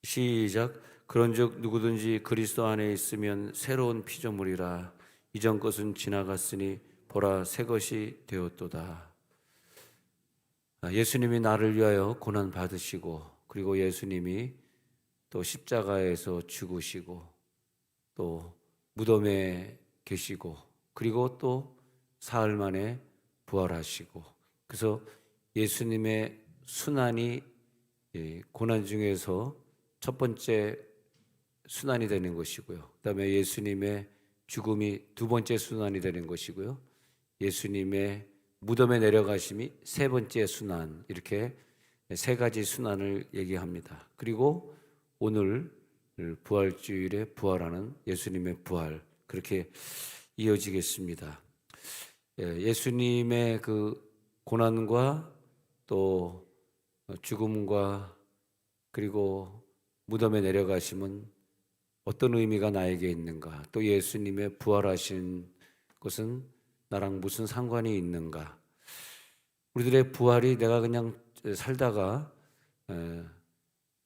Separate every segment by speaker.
Speaker 1: 시작. 그런즉 누구든지 그리스도 안에 있으면 새로운 피조물이라. 이전 것은 지나갔으니 보라 새 것이 되었도다. 예수님이 나를 위하여 고난 받으시고, 그리고 예수님이 또 십자가에서 죽으시고, 또 무덤에 계시고, 그리고 또 사흘 만에 부활하시고, 그래서 예수님의 순환이 고난 중에서 첫 번째 순환이 되는 것이고요. 그다음에 예수님의 죽음이 두 번째 순환이 되는 것이고요. 예수님의 무덤에 내려가심이 세 번째 순환, 이렇게 세 가지 순환을 얘기합니다. 그리고 오늘 부활주일에 부활하는 예수님의 부활, 그렇게 이어지겠습니다. 예수님의 그 고난과 또 죽음과 그리고 무덤에 내려가심은 어떤 의미가 나에게 있는가? 또 예수님의 부활하신 것은 나랑 무슨 상관이 있는가? 우리들의 부활이 내가 그냥 살다가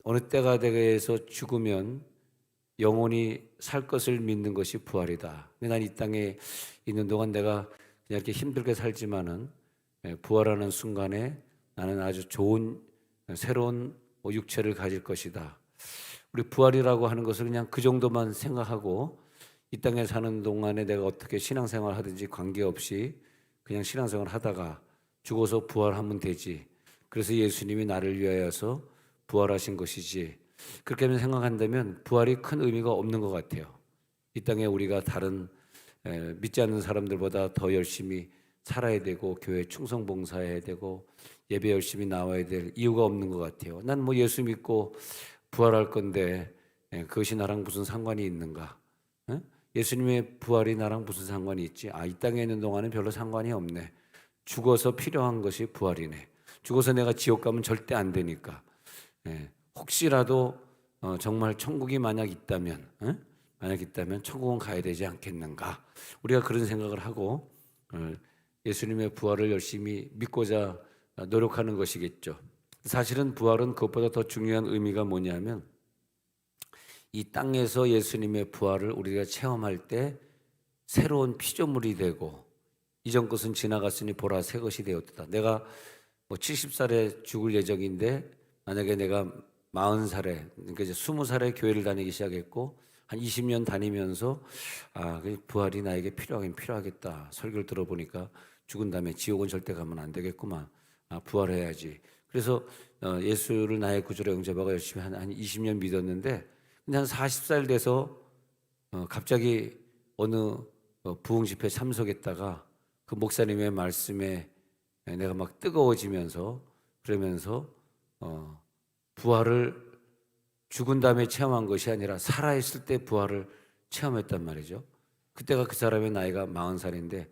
Speaker 1: 어느 때가 되어서 죽으면 영원히 살 것을 믿는 것이 부활이다. 근데 난 이 땅에 있는 동안 내가 그냥 이렇게 힘들게 살지만은 부활하는 순간에 나는 아주 좋은 새로운 육체를 가질 것이다. 우리 부활이라고 하는 것을 그냥 그 정도만 생각하고 이 땅에 사는 동안에 내가 어떻게 신앙생활 하든지 관계없이 그냥 신앙생활 하다가 죽어서 부활하면 되지. 그래서 예수님이 나를 위하여서 부활하신 것이지. 그렇게 생각한다면 부활이 큰 의미가 없는 것 같아요. 이 땅에 우리가 다른 믿지 않는 사람들보다 더 열심히 살아야 되고 교회 충성 봉사해야 되고 예배 열심히 나와야 될 이유가 없는 것 같아요. 난 뭐 예수 믿고 부활할 건데 그것이 나랑 무슨 상관이 있는가? 예수님의 부활이 나랑 무슨 상관이 있지? 이 땅에 있는 동안은 별로 상관이 없네. 죽어서 필요한 것이 부활이네. 죽어서 내가 지옥 가면 절대 안 되니까. 혹시라도 정말 천국이 만약 있다면 천국은 가야 되지 않겠는가? 우리가 그런 생각을 하고 예수님의 부활을 열심히 믿고자 노력하는 것이겠죠. 사실은 부활은 그것보다 더 중요한 의미가 뭐냐면 이 땅에서 예수님의 부활을 우리가 체험할 때 새로운 피조물이 되고 이전 것은 지나갔으니 보라 새 것이 되었다. 내가 뭐 70살에 죽을 예정인데 만약에 내가 40살에 그러니까 이제 20살에 교회를 다니기 시작했고 한 20년 다니면서 그 부활이 나에게 필요하긴 필요하겠다. 설교를 들어보니까 죽은 다음에 지옥은 절대 가면 안 되겠구만. 부활해야지. 그래서 예수를 나의 구주로 영접하고 열심히 한 20년 믿었는데 그냥 40살 돼서 갑자기 어느 부흥 집회에 참석했다가 그 목사님의 말씀에 내가 막 뜨거워지면서 그러면서 부활을 죽은 다음에 체험한 것이 아니라 살아있을 때 부활을 체험했단 말이죠. 그때가 그 사람의 나이가 40살인데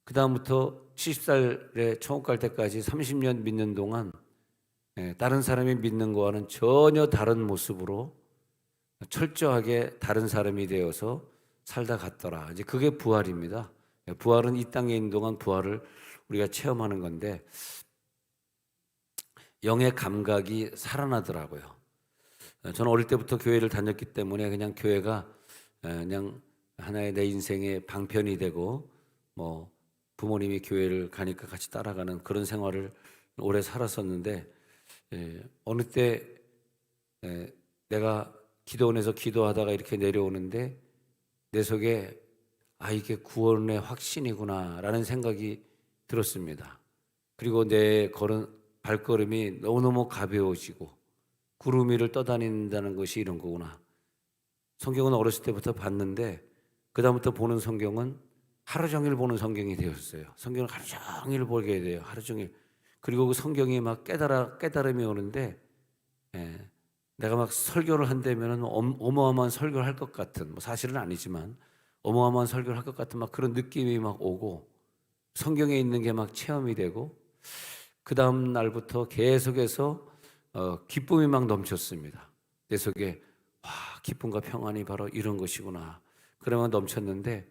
Speaker 1: 그 다음부터 70살에 천국 갈 때까지 30년 믿는 동안 다른 사람이 믿는 거와는 전혀 다른 모습으로 철저하게 다른 사람이 되어서 살다 갔더라. 이제 그게 부활입니다. 부활은 이 땅에 있는 동안 부활을 우리가 체험하는 건데 영의 감각이 살아나더라고요. 저는 어릴 때부터 교회를 다녔기 때문에 그냥 교회가 그냥 하나의 내 인생의 방편이 되고 뭐 부모님이 교회를 가니까 같이 따라가는 그런 생활을 오래 살았었는데 어느 때 내가 기도원에서 기도하다가 이렇게 내려오는데 내 속에 이게 구원의 확신이구나라는 생각이 들었습니다. 그리고 내 걸은 발걸음이 너무너무 가벼워지고 구름 위를 떠다닌다는 것이 이런 거구나. 성경은 어렸을 때부터 봤는데 그 다음부터 보는 성경은 하루 종일 보는 성경이 되었어요. 성경을 하루 종일 보게 돼요. 하루 종일. 그리고 그 성경이 막 깨달음이 오는데 내가 막 설교를 한다면 어마어마한 설교를 할 것 같은, 뭐 사실은 아니지만 어마어마한 설교를 할 것 같은 막 그런 느낌이 막 오고 성경에 있는 게 막 체험이 되고 그 다음 날부터 계속해서 기쁨이 막 넘쳤습니다. 내 속에 기쁨과 평안이 바로 이런 것이구나. 그러면 넘쳤는데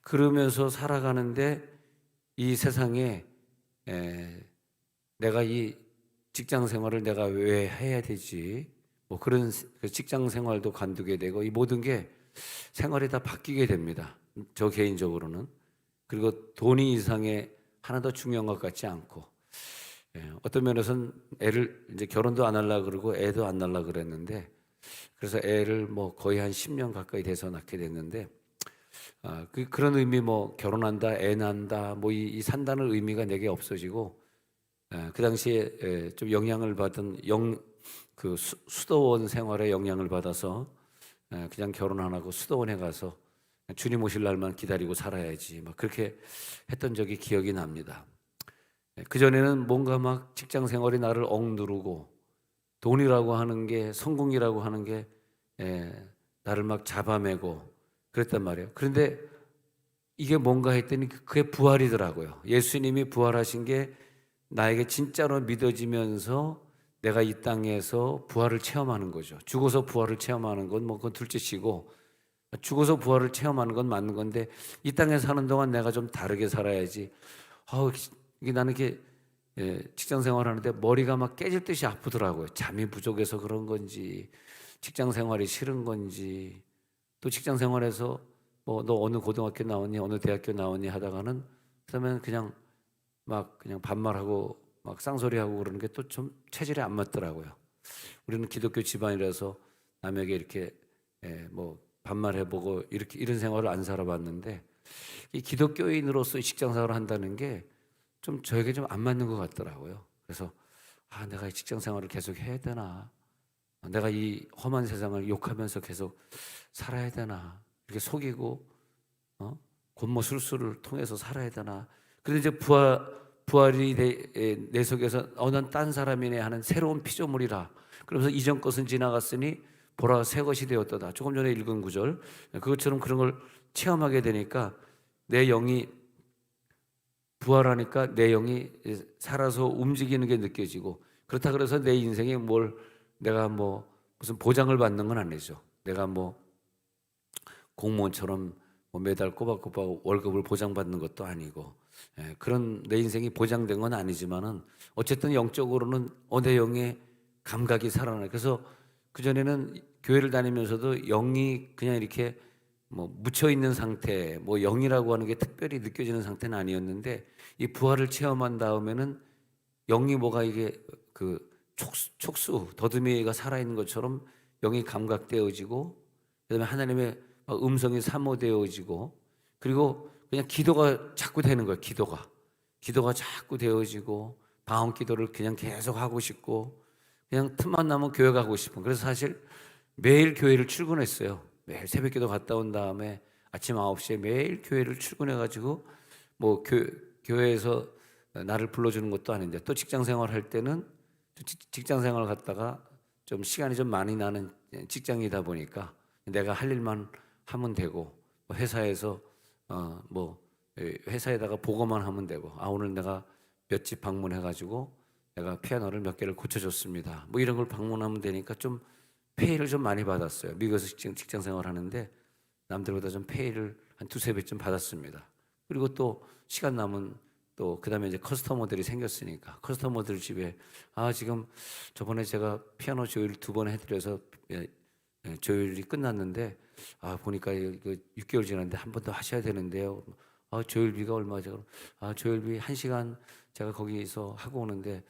Speaker 1: 그러면서 살아가는데 이 세상에 내가 이 직장 생활을 내가 왜 해야 되지? 뭐 그런 그 직장 생활도 관두게 되고 이 모든 게 생활이 다 바뀌게 됩니다. 저 개인적으로는. 그리고 돈이 이상의 하나도 중요한 것 같지 않고 어떤 면에서는 애를 이제 결혼도 안 하려고 그러고 애도 안 낳으려고 그랬는데 그래서 애를 뭐 거의 한 10년 가까이 돼서 낳게 됐는데 그런 의미 뭐 결혼한다, 애 낳는다, 뭐 이 산다는 의미가 내게 없어지고 그 당시에 좀 영향을 받은 그 수도원 생활에 영향을 받아서 그냥 결혼 안 하고 수도원에 가서 주님 오실 날만 기다리고 살아야지 막 그렇게 했던 적이 기억이 납니다. 그전에는 뭔가 막 직장 생활이 나를 억누르고 돈이라고 하는 게 성공이라고 하는 게 나를 막 잡아매고 그랬단 말이에요. 그런데 이게 뭔가 했더니 그게 부활이더라고요. 예수님이 부활하신 게 나에게 진짜로 믿어지면서 내가 이 땅에서 부활을 체험하는 거죠. 죽어서 부활을 체험하는 건 뭐 그건 둘째치고 죽어서 부활을 체험하는 건 맞는 건데 이 땅에 사는 동안 내가 좀 다르게 살아야지. 이게 나는 이게 직장 생활하는데 머리가 막 깨질 듯이 아프더라고요. 잠이 부족해서 그런 건지 직장 생활이 싫은 건지 또 직장 생활에서 뭐 너 어느 고등학교 나오니 어느 대학교 나오니 하다가는 그러면 그냥 반말하고 막 쌍소리하고 그러는 게 또 좀 체질에 안 맞더라고요. 우리는 기독교 집안이라서 남에게 이렇게 뭐 반말해보고 이렇게 이런 생활을 안 살아봤는데 이 기독교인으로서 직장 생활을 한다는 게 좀 저에게 좀 안 맞는 것 같더라고요. 그래서 내가 이 직장 생활을 계속 해야 되나? 내가 이 험한 세상을 욕하면서 계속 살아야 되나? 이렇게 속이고 곤모술수를 통해서 살아야 되나? 그런데 이제 부활이 내 속에서 난 딴 사람이네 하는 새로운 피조물이라. 그러면서 이전 것은 지나갔으니 보라 새 것이 되었도다. 조금 전에 읽은 구절 그것처럼 그런 걸 체험하게 되니까 내 영이 부활하니까 내 영이 살아서 움직이는 게 느껴지고 그렇다 그래서 내 인생에 내가 뭐 무슨 보장을 받는 건 아니죠. 내가 뭐 공무원처럼 뭐 매달 꼬박꼬박 월급을 보장받는 것도 아니고 그런 내 인생이 보장된 건 아니지만은 어쨌든 영적으로는 내 영의 감각이 살아나. 그래서 그전에는 교회를 다니면서도 영이 그냥 이렇게 뭐 묻혀 있는 상태, 뭐 영이라고 하는 게 특별히 느껴지는 상태는 아니었는데 이 부활을 체험한 다음에는 영이 뭐가 이게 그 촉수 더듬이가 살아있는 것처럼 영이 감각되어지고 그다음에 하나님의 음성이 사모되어지고 그리고 그냥 기도가 자꾸 되는 거예요. 기도가 자꾸 되어지고 방언 기도를 그냥 계속 하고 싶고 그냥 틈만 나면 교회 가고 싶은. 그래서 사실 매일 교회를 출근했어요. 매일 새벽기도 갔다 온 다음에 아침 9시에 매일 교회를 출근해 가지고 뭐 교회에서 나를 불러주는 것도 아닌데 또 직장 생활할 때는 직장 생활 갔다가 좀 시간이 좀 많이 나는 직장이다 보니까 내가 할 일만 하면 되고 회사에서 뭐 회사에다가 보고만 하면 되고 오늘 내가 몇 집 방문해 가지고 내가 피아노를 몇 개를 고쳐줬습니다. 뭐 이런 걸 방문하면 되니까 좀 페이를 좀 많이 받았어요. 미국에서 직장 생활하는데 남들보다 좀 페이를 한 두세 배 좀 받았습니다. 그리고 또 시간 남은 또 그다음에 이제 커스터머들이 생겼으니까 커스터머들 집에 지금 저번에 제가 피아노 조율 2번 해드려서 조율이 끝났는데 보니까 이거 6개월 지났는데 한 번 더 하셔야 되는데요. 조율비가 얼마죠? 조율비 1시간 제가 거기서 하고 오는데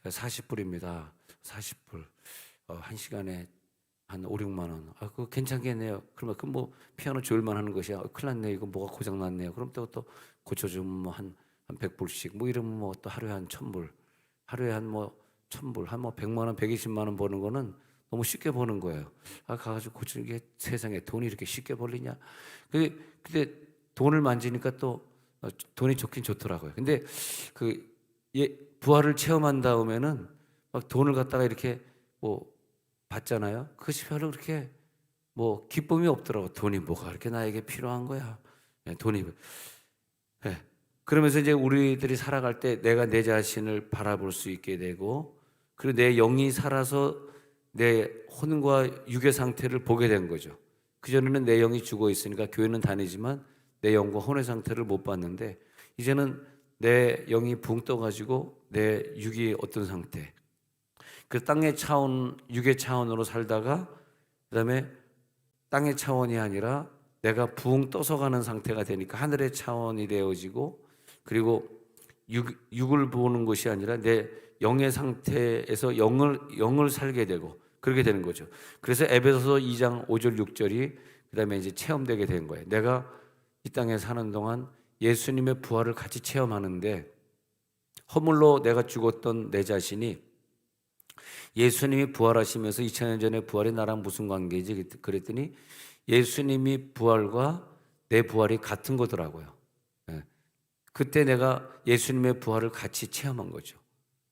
Speaker 1: 40불입니다. 40불. 1시간에 한 5, 6만 원. 그거 괜찮겠네요. 그러면 뭐 피아노 조율만 하는 것이야. 큰일 났네. 이거 뭐가 고장 났네요. 그럼 또 고쳐주면 뭐한 100불씩 뭐 이러면 뭐 또 하루에 한 1,000불. 하루에 한 뭐 1,000불. 한 뭐 100만 원, 120만 원 버는 거는 너무 쉽게 버는 거예요. 가가지고 고치는 게 세상에 돈이 이렇게 쉽게 벌리냐. 근데 돈을 만지니까 또 돈이 좋긴 좋더라고요. 근데 부활을 체험한 다음에는 막 돈을 갖다가 이렇게 뭐 받잖아요. 그것이 별로 그렇게 뭐 기쁨이 없더라고. 돈이 뭐가 그렇게 나에게 필요한 거야. 돈이. 그러면서 이제 우리들이 살아갈 때 내가 내 자신을 바라볼 수 있게 되고 그리고 내 영이 살아서 내 혼과 육의 상태를 보게 된 거죠. 그전에는 내 영이 죽어 있으니까 교회는 다니지만 내 영과 혼의 상태를 못 봤는데 이제는 내 영이 붕 떠가지고 내 육이 어떤 상태 그 땅의 차원, 육의 차원으로 살다가 그다음에 땅의 차원이 아니라 내가 붕 떠서 가는 상태가 되니까 하늘의 차원이 되어지고, 그리고 육을 보는 것이 아니라 내 영의 상태에서 영을 살게 되고 그렇게 되는 거죠. 그래서 에베소서 2장 5절 6절이 그다음에 이제 체험되게 된 거예요. 내가 이 땅에 사는 동안 예수님의 부활을 같이 체험하는데, 허물로 내가 죽었던 내 자신이 예수님이 부활하시면서 2000년 전에 부활이 나랑 무슨 관계지? 그랬더니 예수님이 부활과 내 부활이 같은 거더라고요. 예. 그때 내가 예수님의 부활을 같이 체험한 거죠.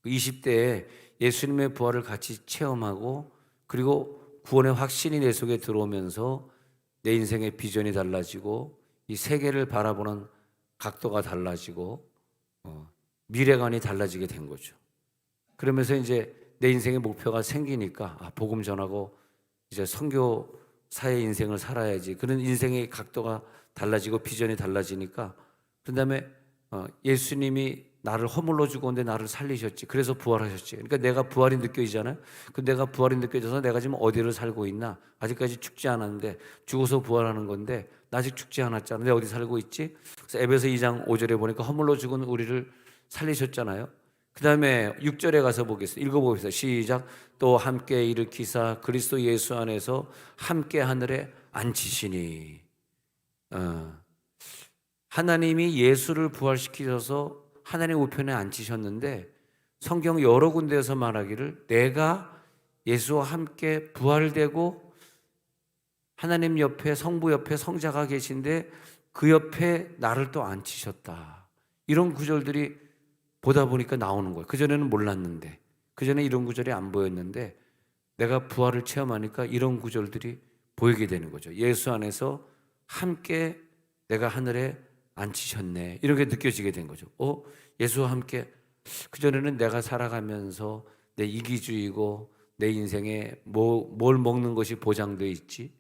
Speaker 1: 20대에 예수님의 부활을 같이 체험하고, 그리고 구원의 확신이 내 속에 들어오면서 내 인생의 비전이 달라지고 이 세계를 바라보는 각도가 달라지고 미래관이 달라지게 된 거죠. 그러면서 이제 내 인생의 목표가 생기니까 복음 전하고 이제 선교사의 인생을 살아야지. 그런 인생의 각도가 달라지고 비전이 달라지니까, 그다음에 예수님이 나를 허물로 죽었는데 나를 살리셨지. 그래서 부활하셨지. 그러니까 내가 부활이 느껴지잖아요. 그 내가 부활이 느껴져서 내가 지금 어디를 살고 있나? 아직까지 죽지 않았는데, 죽어서 부활하는 건데 나 아직 죽지 않았잖아. 내가 어디 살고 있지? 그래서 에베소 2장 5절에 보니까 허물로 죽은 우리를 살리셨잖아요. 그 다음에 6절에 가서 보겠습니다. 읽어보겠습니다. 시작. 또 함께 일으키사 그리스도 예수 안에서 함께 하늘에 앉히시니. 하나님이 예수를 부활시키셔서 하나님 우편에 앉히셨는데, 성경 여러 군데에서 말하기를 내가 예수와 함께 부활되고 하나님 옆에, 성부 옆에 성자가 계신데 그 옆에 나를 또 앉히셨다. 이런 구절들이 보다 보니까 나오는 거예요. 그전에는 몰랐는데, 그전에 이런 구절이 안 보였는데 내가 부활을 체험하니까 이런 구절들이 보이게 되는 거죠. 예수 안에서 함께 내가 하늘에 앉히셨네, 이렇게 느껴지게 된 거죠. 예수와 함께. 그전에는 내가 살아가면서 내 이기주의고 내 인생에 뭘 먹는 것이 보장되어 있지.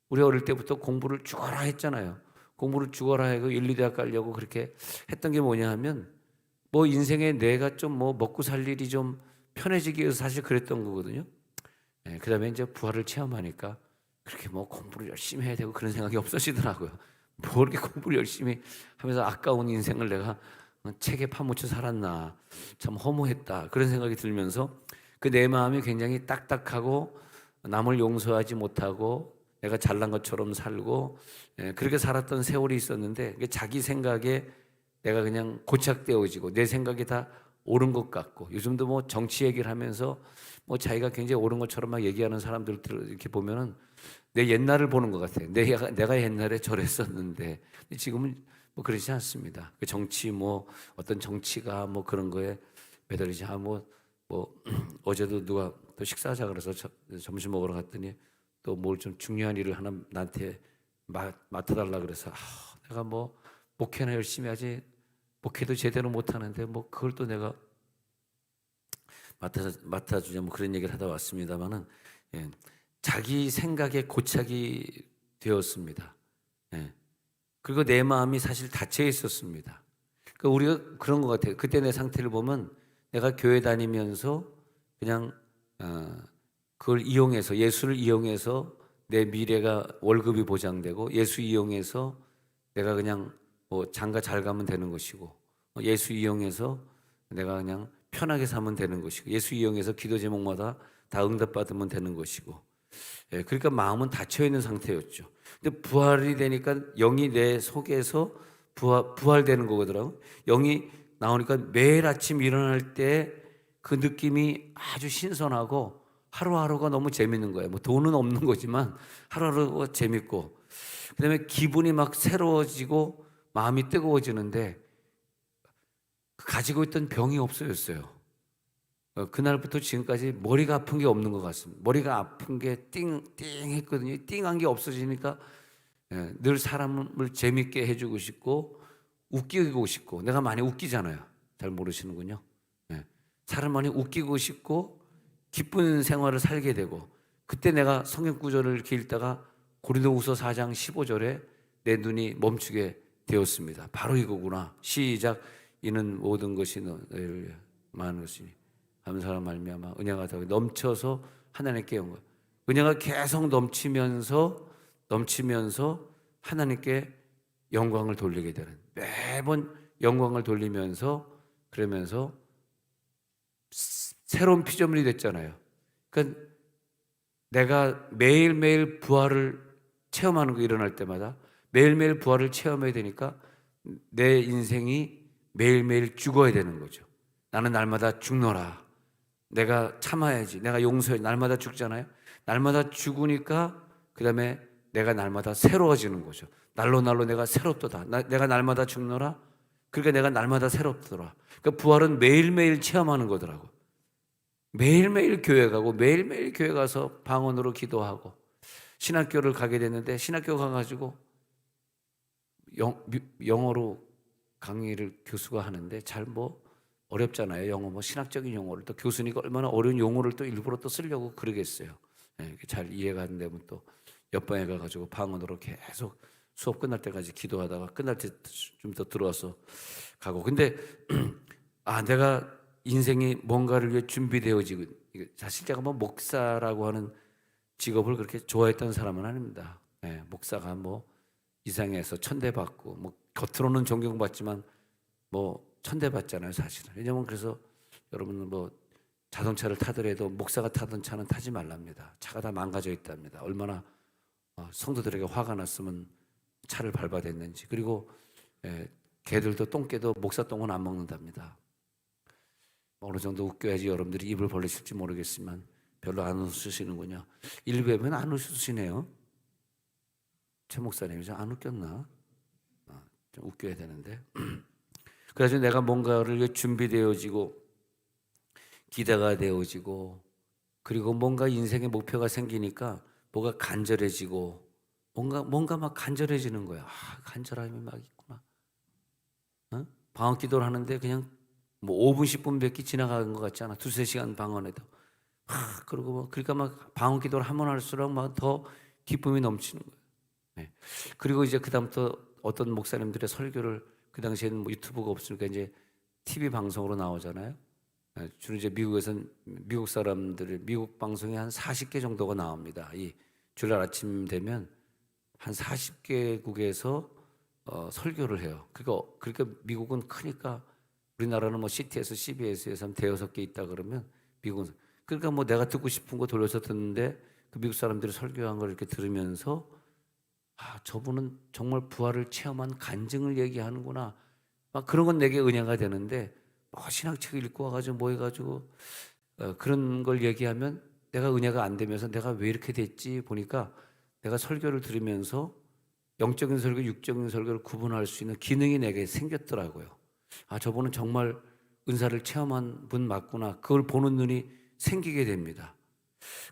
Speaker 1: 우리 어릴 때부터 공부를 죽어라 했잖아요. 공부를 죽어라 하고 1, 2대학 가려고 그렇게 했던 게 뭐냐 하면, 인생에 내가 좀 먹고 살 일이 좀 편해지기 위해서 사실 그랬던 거거든요. 그 다음에 이제 부활을 체험하니까 그렇게 공부를 열심히 해야 되고 그런 생각이 없어지더라고요. 이렇게 공부를 열심히 하면서 아까운 인생을 내가 책에 파묻혀 살았나, 참 허무했다, 그런 생각이 들면서 그 내 마음이 굉장히 딱딱하고 남을 용서하지 못하고 내가 잘난 것처럼 살고 그렇게 살았던 세월이 있었는데, 자기 생각에 내가 그냥 고착되어지고 내 생각이 다 옳은 것 같고, 요즘도 정치 얘기를 하면서 자기가 굉장히 옳은 것처럼 막 얘기하는 사람들 이렇게 보면은 내 옛날을 보는 것 같아요. 내가 옛날에 저랬었는데 지금은 그렇지 않습니다. 그 정치 어떤 정치가 그런 거에 매달리지. 어제도 누가 또 식사하자 그래서 점심 먹으러 갔더니 또 뭘 좀 중요한 일을 하나 나한테 맡아달라 그래서 내가 목회나 열심히 하지, 목회도 제대로 못하는데 그걸 또 내가 맡아주냐 그런 얘기를 하다 왔습니다만은, 자기 생각에 고착이 되었습니다. 그리고 내 마음이 사실 닫혀 있었습니다. 그러니까 우리가 그런 것 같아요. 그때 내 상태를 보면 내가 교회 다니면서 그냥 그걸 이용해서, 예수를 이용해서 내 미래가 월급이 보장되고, 예수 이용해서 내가 그냥 장가 잘 가면 되는 것이고, 예수 이용해서 내가 그냥 편하게 살면 되는 것이고, 예수 이용해서 기도 제목마다 다 응답받으면 되는 것이고, 그러니까 마음은 닫혀 있는 상태였죠. 근데 부활이 되니까 영이 내 속에서 부활되는 거거든요. 영이 나오니까 매일 아침 일어날 때 그 느낌이 아주 신선하고 하루하루가 너무 재밌는 거예요. 돈은 없는 거지만 하루하루가 재밌고, 그다음에 기분이 막 새로워지고 마음이 뜨거워지는데, 가지고 있던 병이 없어졌어요. 그날부터 지금까지 머리가 아픈 게 없는 것 같습니다. 머리가 아픈 게 띵했거든요. 띵한 게 없어지니까 늘 사람을 재밌게 해주고 싶고 웃기고 싶고, 내가 많이 웃기잖아요. 잘 모르시는군요. 사람 많이 웃기고 싶고 기쁜 생활을 살게 되고, 그때 내가 성경 구절을 이렇게 읽다가 고린도후서 4장 15절에 내 눈이 멈추게 되었습니다. 바로 이거구나. 시작. 이는 모든 것이 너를 많은 것이니 감사로 말미암아 은혜가 더 넘쳐서 하나님께 영광. 은혜가 계속 넘치면서 하나님께 영광을 돌리게 되는, 매번 영광을 돌리면서, 그러면서 새로운 피조물이 됐잖아요. 그러니까 내가 매일매일 부활을 체험하는 거, 일어날 때마다 매일매일 부활을 체험해야 되니까 내 인생이 매일매일 죽어야 되는 거죠. 나는 날마다 죽노라. 내가 참아야지. 내가 용서해. 날마다 죽잖아요. 날마다 죽으니까 그 다음에 내가 날마다 새로워지는 거죠. 날로 내가 새롭도다. 내가 날마다 죽노라. 그러니까 내가 날마다 새롭더라. 그러니까 부활은 매일매일 체험하는 거더라고. 매일매일 교회 가고, 매일매일 교회 가서 방언으로 기도하고, 신학교를 가게 됐는데 신학교 가가지고 영어로 강의를 교수가 하는데 잘 어렵잖아요. 영어 신학적인 용어를 또 교수니까 얼마나 어려운 용어를 또 일부러 또 쓰려고 그러겠어요. 잘 이해가 안 되면 또 옆방에 가가지고 방언으로 계속 수업 끝날 때까지 기도하다가 끝날 때 좀 더 들어와서 가고. 근데 내가 인생이 뭔가를 위해 준비되어지고, 사실 제가 목사라고 하는 직업을 그렇게 좋아했던 사람은 아닙니다. 목사가 이상해서 천대받고 겉으로는 존경받지만 천대받잖아요, 사실은. 왜냐면 그래서 여러분은 자동차를 타더라도 목사가 타던 차는 타지 말랍니다. 차가 다 망가져 있답니다. 얼마나 성도들에게 화가 났으면 차를 밟아댔는지. 그리고 개들도 똥개도 목사 똥은 안 먹는답니다. 어느 정도 웃겨야지 여러분들이 입을 벌리실지 모르겠지만 별로 안 웃으시는군요. 일부에는 안 웃으시네요. 최 목사님이 좀 안 웃겼나? 좀 웃겨야 되는데. 그래서 내가 뭔가를 위해 준비되어지고, 기대가 되어지고, 그리고 뭔가 인생의 목표가 생기니까 뭐가 간절해지고, 뭔가 막 간절해지는 거야. 간절함이 막 있구나. 방언 기도를 하는데 그냥 5분 10분밖에 지나간 것 같지 않아. 2-3시간 방언해도. 그리고 그러니까 막 방언 기도를 하면 할수록 막 더 기쁨이 넘치는 거예요. 그리고 이제 그다음부터 어떤 목사님들의 설교를, 그 당시에는 유튜브가 없으니까 이제 TV 방송으로 나오잖아요. 주로 이제 미국에서는 미국 사람들의 미국 방송이 한 40개 정도가 나옵니다. 이 주말 아침 되면 한 40개국에서 설교를 해요. 그러니까 미국은 크니까, 우리나라는 CTS, CBS에서 한 5-6개 있다 그러면 미국은, 그러니까 내가 듣고 싶은 거 돌려서 듣는데 그 미국 사람들이 설교한 걸 이렇게 들으면서 저분은 정말 부활을 체험한 간증을 얘기하는구나. 막 그런 건 내게 은혜가 되는데, 신학책 읽고 와가지고 해가지고 그런 걸 얘기하면 내가 은혜가 안 되면서 내가 왜 이렇게 됐지 보니까, 내가 설교를 들으면서 영적인 설교, 육적인 설교를 구분할 수 있는 기능이 내게 생겼더라고요. 저분은 정말 은사를 체험한 분 맞구나. 그걸 보는 눈이 생기게 됩니다.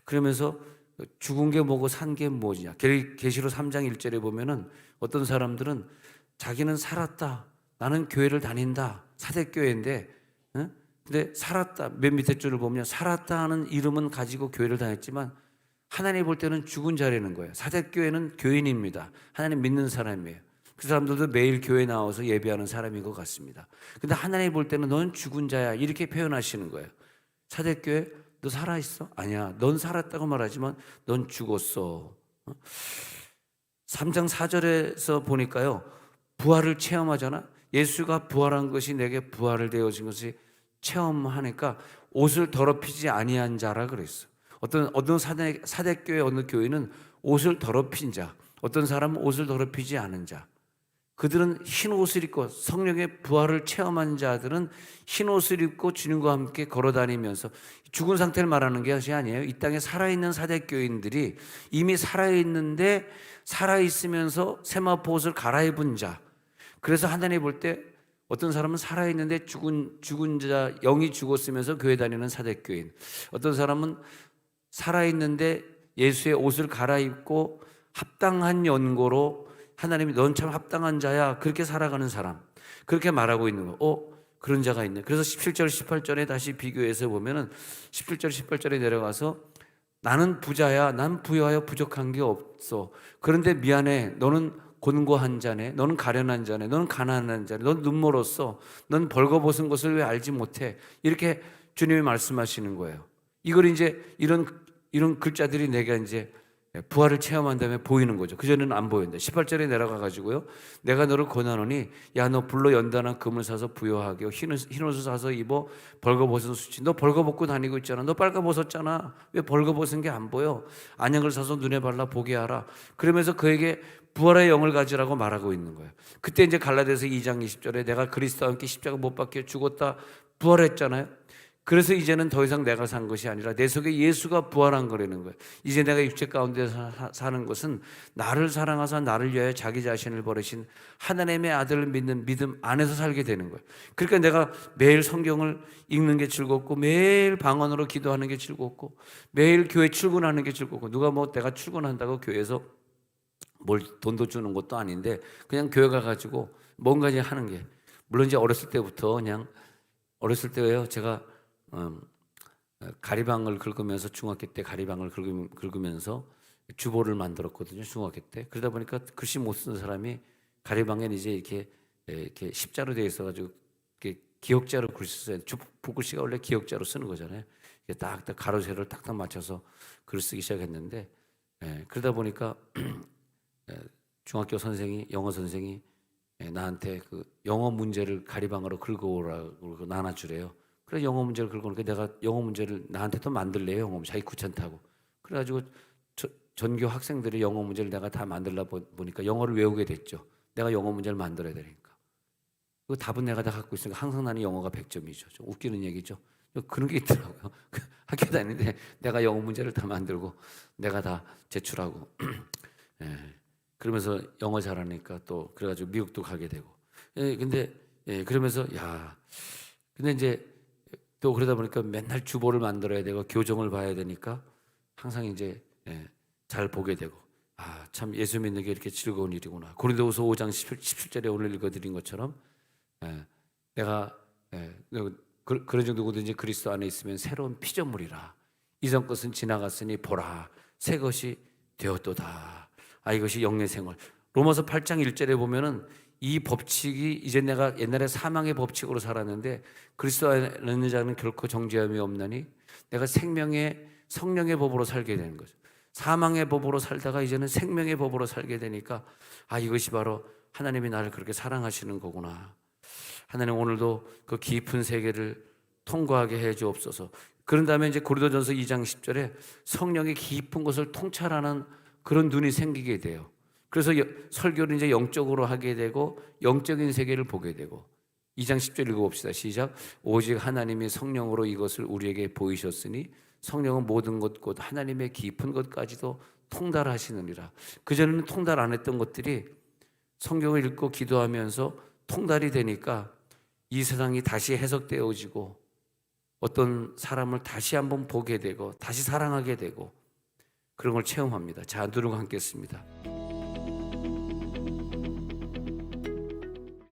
Speaker 1: 그러면서 죽은 게 뭐고 산 게 뭐냐. 계시록 3장 1절에 보면은 어떤 사람들은 자기는 살았다. 나는 교회를 다닌다. 사대교회인데, 근데 살았다. 맨 밑에 줄을 보면 살았다 하는 이름은 가지고 교회를 다녔지만 하나님 볼 때는 죽은 자라는 거예요. 사대교회는 교인입니다. 하나님 믿는 사람이에요. 그 사람들도 매일 교회 나와서 예배하는 사람인 것 같습니다. 근데 하나님 볼 때는 넌 죽은 자야, 이렇게 표현하시는 거예요. 사대교회 너 살아있어? 아니야. 넌 살았다고 말하지만 넌 죽었어. 3장 4절에서 보니까요, 부활을 체험하잖아. 예수가 부활한 것이 내게 부활을 되어진 것이 체험하니까 옷을 더럽히지 아니한 자라 그랬어. 어떤 사대교회 어느 교회는 옷을 더럽힌 자, 어떤 사람은 옷을 더럽히지 않은 자. 그들은 흰 옷을 입고, 성령의 부활을 체험한 자들은 흰 옷을 입고 주님과 함께 걸어다니면서, 죽은 상태를 말하는 것이 아니에요. 이 땅에 살아있는 사대교인들이 이미 살아있는데 살아있으면서 세마포 옷을 갈아입은 자. 그래서 하나님 볼 때 어떤 사람은 살아있는데 죽은 자, 영이 죽었으면서 교회 다니는 사대교인, 어떤 사람은 살아있는데 예수의 옷을 갈아입고 합당한 연고로 하나님이 넌 참 합당한 자야, 그렇게 살아가는 사람, 그렇게 말하고 있는 거. 그런 자가 있네. 그래서 17절 18절에 다시 비교해서 보면은 17절 18절에 내려가서 나는 부자야, 난 부여하여 부족한 게 없어. 그런데 미안해, 너는 곤고한 자네, 너는 가련한 자네, 너는 가난한 자네, 넌 눈멀었어, 넌 벌거벗은 것을 왜 알지 못해. 이렇게 주님이 말씀하시는 거예요. 이걸 이제 이런 글자들이 내가 이제 부활을 체험한 다음에 보이는 거죠. 그전에는 안 보였는데 18절에 내려가 가지고요. 내가 너를 권하노니 야 너 불로 연단한 금을 사서 부여하게 흰 옷을 사서 입어 벌거벗은 수치. 너 벌거벗고 다니고 있잖아. 너 빨가벗었잖아. 왜 벌거벗은 게 안 보여? 안약을 사서 눈에 발라 보게 하라. 그러면서 그에게 부활의 영을 가지라고 말하고 있는 거예요. 그때 이제 갈라디아서 2장 20절에 내가 그리스도와 함께 십자가 못 박혀 죽었다 부활했잖아요. 그래서 이제는 더 이상 내가 산 것이 아니라 내 속에 예수가 부활한 거라는 거예요. 이제 내가 육체 가운데 사는 것은 나를 사랑하사 나를 위하여 자기 자신을 버리신 하나님의 아들을 믿는 믿음 안에서 살게 되는 거예요. 그러니까 내가 매일 성경을 읽는 게 즐겁고 매일 방언으로 기도하는 게 즐겁고 매일 교회 출근하는 게 즐겁고 누가 뭐 내가 출근한다고 교회에서 뭘 돈도 주는 것도 아닌데 그냥 교회 가가지고 뭔가 이제 하는 게 물론 이제 어렸을 때부터 그냥 어렸을 때요 제가 가리방을 긁으면서 중학교 때 가리방을 긁으면서 주보를 만들었거든요. 중학교 때. 그러다 보니까 글씨 못 쓰는 사람이 가리방에 이제 이렇게 십자로 되어 있어가지고 이렇게 기역자로 글씨 써야 돼. 붓글씨가 원래 기역자로 쓰는 거잖아요. 딱딱 가로 세로를 딱딱 맞춰서 글을 쓰기 시작했는데 그러다 보니까 중학교 선생이 영어 선생이 나한테 그 영어 문제를 가리방으로 긁어오라고 나눠주래요. 그래서 영어 문제를 긁어오니까 내가 영어 문제를 나한테도 만들래요. 영어 문제 자기 귀찮다고. 그래가지고 전교 학생들이 영어 문제를 내가 다 만들다 보니까 영어를 외우게 됐죠. 내가 영어 문제를 만들어야 되니까. 그 답은 내가 다 갖고 있으니까 항상 나는 영어가 100점이죠. 좀 웃기는 얘기죠. 그런 게 있더라고요. 학교 다니는데 내가 영어 문제를 다 만들고 내가 다 제출하고 그러면서 영어 잘하니까 또 그래가지고 미국도 가게 되고 근데 그러면서 근데 이제 또 그러다 보니까 맨날 주보를 만들어야 되고 교정을 봐야 되니까 항상 이제 잘 보게 되고 참 예수 믿는 게 이렇게 즐거운 일이구나. 고린도후서 5장 17절에 오늘 읽어드린 것처럼 내가 그런 정도든지 그리스도 안에 있으면 새로운 피조물이라. 이전 것은 지나갔으니 보라 새 것이 되었도다. 이것이 영의 생활. 로마서 8장 1절에 보면은 이 법칙이 이제 내가 옛날에 사망의 법칙으로 살았는데 그리스도 안에 있는 자는 결코 정죄함이 없나니 내가 생명의 성령의 법으로 살게 되는 거죠. 사망의 법으로 살다가 이제는 생명의 법으로 살게 되니까 이것이 바로 하나님이 나를 그렇게 사랑하시는 거구나. 하나님 오늘도 그 깊은 세계를 통과하게 해 주옵소서. 그런 다음에 이제 고린도전서 2장 10절에 성령의 깊은 것을 통찰하는 그런 눈이 생기게 돼요. 그래서 설교를 이제 영적으로 하게 되고 영적인 세계를 보게 되고 2장 10절 읽어봅시다. 시작. 오직 하나님이 성령으로 이것을 우리에게 보이셨으니 성령은 모든 것 곧 하나님의 깊은 것까지도 통달하시느니라. 그전에는 통달 안 했던 것들이 성경을 읽고 기도하면서 통달이 되니까 이 세상이 다시 해석되어지고 어떤 사람을 다시 한번 보게 되고 다시 사랑하게 되고 그런 걸 체험합니다. 자, 누르고 함께 했습니다.